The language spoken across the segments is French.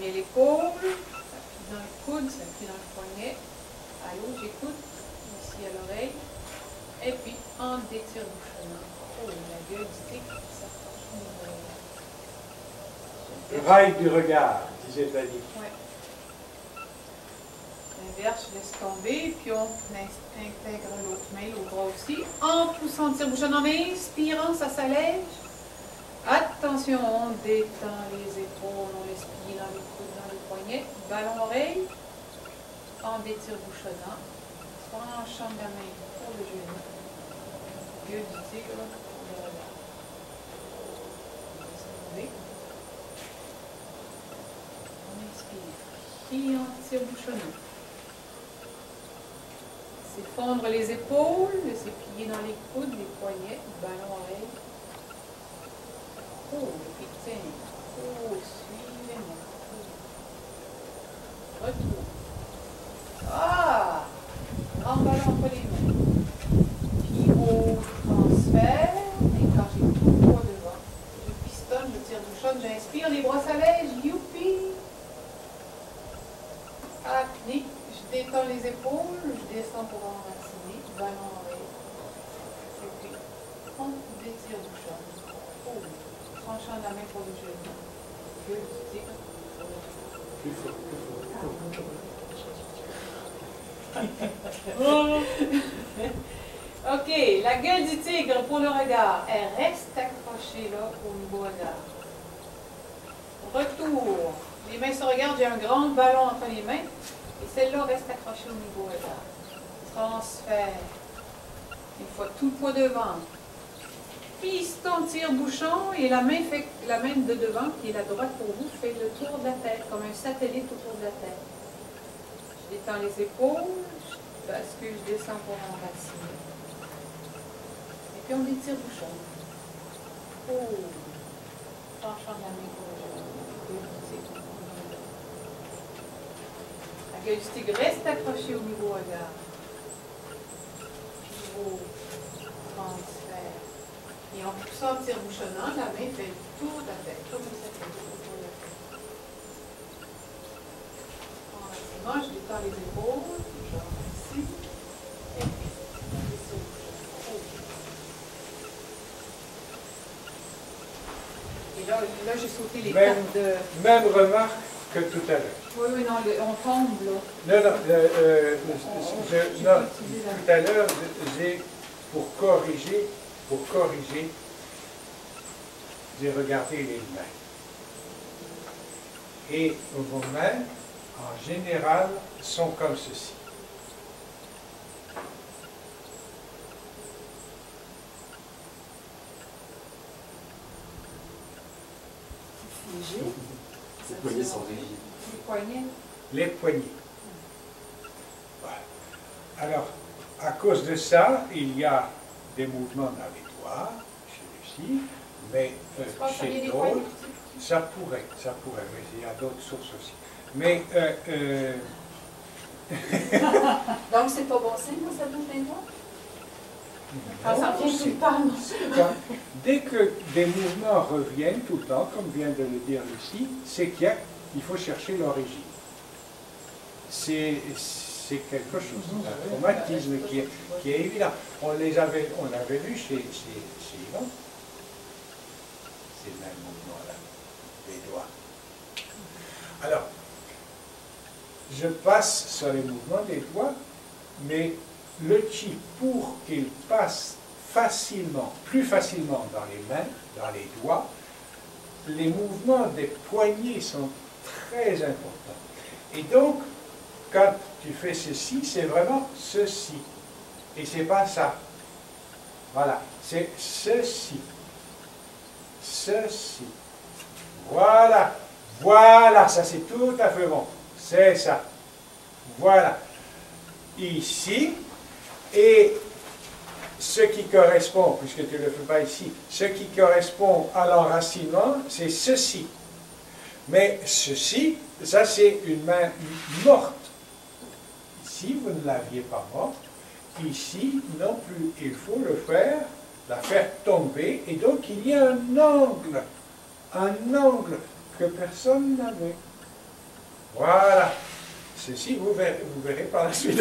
premier l'épaule, ça plie dans le coude, ça plie dans le poignet. Allô, j'écoute, ici à l'oreille. Et puis, en détire-bouchonnant. Oh, la gueule du tigre, ça Le rail du regard, disait Fanny. Oui. L'inverse, je laisse tomber, puis on intègre l'autre main, l'autre bras aussi. En poussant, tire-bouchonnant, en inspirant, ça s'allège. Attention, on détend les épaules, on laisse plier dans les coudes, dans les poignets. Ballon oreille. En détire-bouchonnant. Tranchant de la main pour le genou. Gueule du tigre pour le regard. On inspire. Et en tire-bouchonnant. C'est fondre les épaules, laisser plier dans les coudes, les poignets, ballon oreille. Oh, et puis tiens. Oh, suivez-moi. Retour. Ah! Grand ballon entre les mains. Pivot, transfert. Et quand j'ai tout le poids devant, je pistonne, je tire bouchonne, j'inspire, les bras s'allègent. Youpi! Apnée. Je détends les épaules, je descends pour enraciner, ballon oreille. Et puis, on détire bouchonne. Oh, tranchant la main pour le genou. Gueule du tigre. Plus fort, plus fort. Ok, la gueule du tigre pour le regard. Elle reste accrochée là au niveau regard. Retour. Les mains se regardent, j'ai un grand ballon entre les mains. Et celle-là reste accrochée au niveau regard. Transfert. Une fois tout le poids devant. Piston, tire-bouchon. Et la main de devant, qui est la droite pour vous, fait le tour de la tête, comme un satellite autour de la tête. Je détends les épaules. Parce que je descends pour enraciner. Et puis on étire bouchon. Oh! Tranchant de la main pour le genou. La gueule du tigre reste accrochée au niveau regard. Pivot, transfert. Et en poussant, tire-bouchonnant, la main fait le tour de la tête. Comme ça fait le tour de la tête. Enracinement, je détends les épaules. Je renforce. Et puis, et là j'ai sauté les Même, cartes de... même remarque que tout à l'heure. Oui, oui, non, on tombe là. Non, non, non, tout à l'heure, j'ai, pour corriger, j'ai regardé les mains. Et vos mains, en général, sont comme ceci. Les poignets sont rigides. Les poignets. Les poignets. Voilà. Alors, à cause de ça, il y a des mouvements dans les doigts, chez Lucie, mais chez d'autres, ça pourrait, mais il y a d'autres sources aussi. Mais, Donc, c'est pas bon signe quand ça bouge les doigts? Ah, ça vient tout le temps. Dès que des mouvements reviennent tout le temps, comme vient de le dire Lucie, c'est qu'il faut chercher l'origine. C'est quelque chose, un traumatisme qui est évident. On l'avait vu chez Yvon, ces mêmes mouvements-là, des doigts. Alors, je passe sur les mouvements des doigts, mais le chi, pour qu'il passe facilement, plus facilement dans les mains, dans les doigts, les mouvements des poignets sont très importants. Et donc, quand tu fais ceci, c'est vraiment ceci. Et c'est pas ça. Voilà, c'est ceci. Ceci. Voilà. Voilà, ça c'est tout à fait bon. C'est ça. Voilà. Ici. Et ce qui correspond, puisque tu ne le fais pas ici, ce qui correspond à l'enracinement, c'est ceci. Mais ceci, ça c'est une main morte. Ici, vous ne l'aviez pas morte. Ici, non plus. Il faut le faire, la faire tomber, et donc il y a un angle que personne n'avait. Voilà. Ceci, vous verrez par la suite.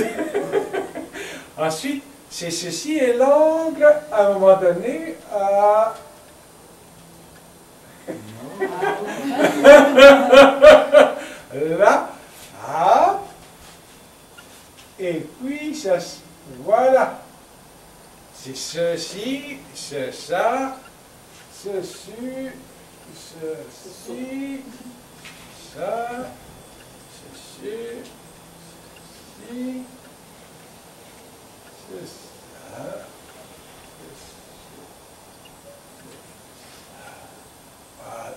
Ensuite, c'est ceci et l'angle, à un moment donné, à... là, ah, et puis ça, voilà. C'est ceci, c'est ça, ceci, ceci, ça, ceci, ceci, c'est ça, voilà.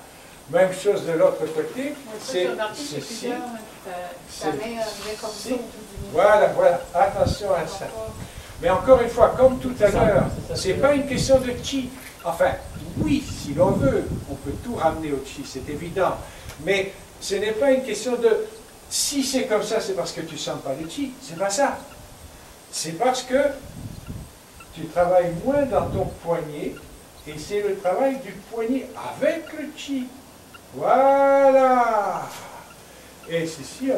Même chose de l'autre côté, c'est ceci, voilà, voilà, attention à ça. Mais encore une fois, comme tout à l'heure, ce n'est pas une question de chi. Enfin, oui, si l'on veut, on peut tout ramener au chi, c'est évident. Mais ce n'est pas une question de si c'est comme ça, c'est parce que tu ne sens pas le chi. C'est pas ça. C'est parce que tu travailles moins dans ton poignet et c'est le travail du poignet avec le chi. Voilà. Et ceci,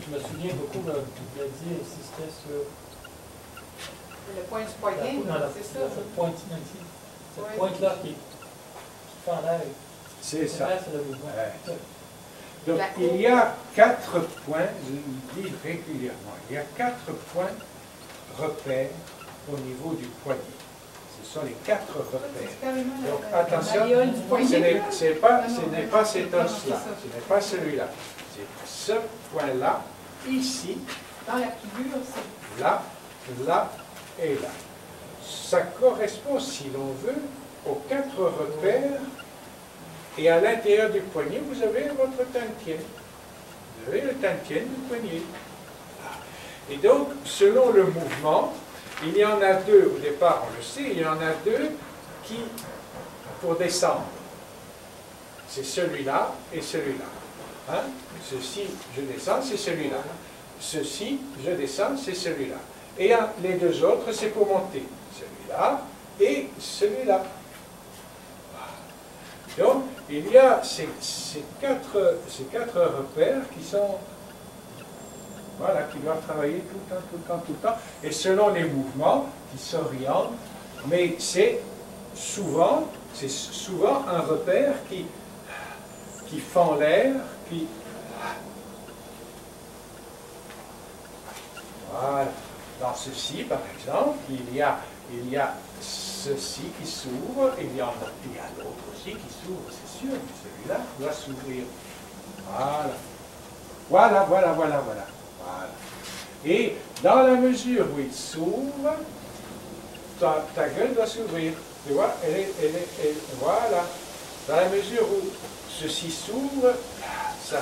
Je me souviens beaucoup de dit si c'était sur le point du poignet, c'est ça. Cette pointe ici. Cette pointe-là qui fait en l'air. c'est ça. C'est le mouvement. Ouais. Donc, il y a 4 points, je le dis régulièrement, il y a 4 points repères au niveau du poignet. Ce sont les 4 repères. Donc, attention, ce n'est pas cet os-là, ce n'est pas celui-là. C'est ce point-là, ici, dans la figure, c'est là, là et là. Ça correspond, si l'on veut, aux 4 repères. Et à l'intérieur du poignet, vous avez votre tantien. Vous avez le tantien du poignet. Et donc, selon le mouvement, il y en a 2, au départ, on le sait, il y en a 2 qui, pour descendre, c'est celui-là et celui-là. Hein? Ceci, je descends, c'est celui-là. Ceci, je descends, c'est celui-là. Et les 2 autres, c'est pour monter. Celui-là et celui-là. Donc, il y a ces quatre repères qui sont, voilà, qui doivent travailler tout le temps, tout le temps, tout le temps, et selon les mouvements, qui s'orientent, mais c'est souvent un repère qui fend l'air, qui... Voilà. Dans ceci, par exemple, il y a ceci qui s'ouvre, et il y a l'autre aussi qui s'ouvre, c'est sûr, mais celui-là doit s'ouvrir. Voilà. Voilà, voilà, voilà, voilà. Voilà. Et dans la mesure où il s'ouvre, ta gueule doit s'ouvrir. Tu vois, voilà. Dans la mesure où ceci s'ouvre, ça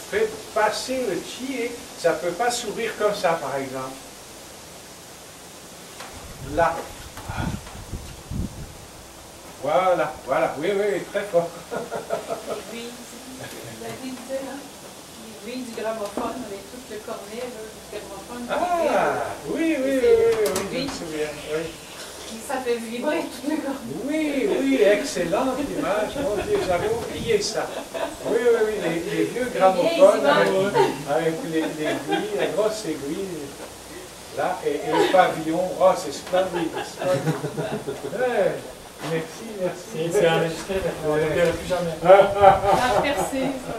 fait passer le chi et ça ne peut pas s'ouvrir comme ça, par exemple. Là. Voilà, voilà, oui, oui, très fort. L'aiguille du gramophone, avec tout le cornet, là, du gramophone. Ah, oui, oui, oui, je me souviens. Oui. Ça fait vibrer tout le cornet. Oui, oui, excellente image, mon Dieu, j'avais oublié ça. Oui, oui, oui, les vieux gramophones avec l'aiguille, la grosse aiguille. Là, et le pavillon, oh, c'est splendide, splendide. Ouais. Merci, merci. C'est enregistré, on ne le verra plus jamais. La percée, ça.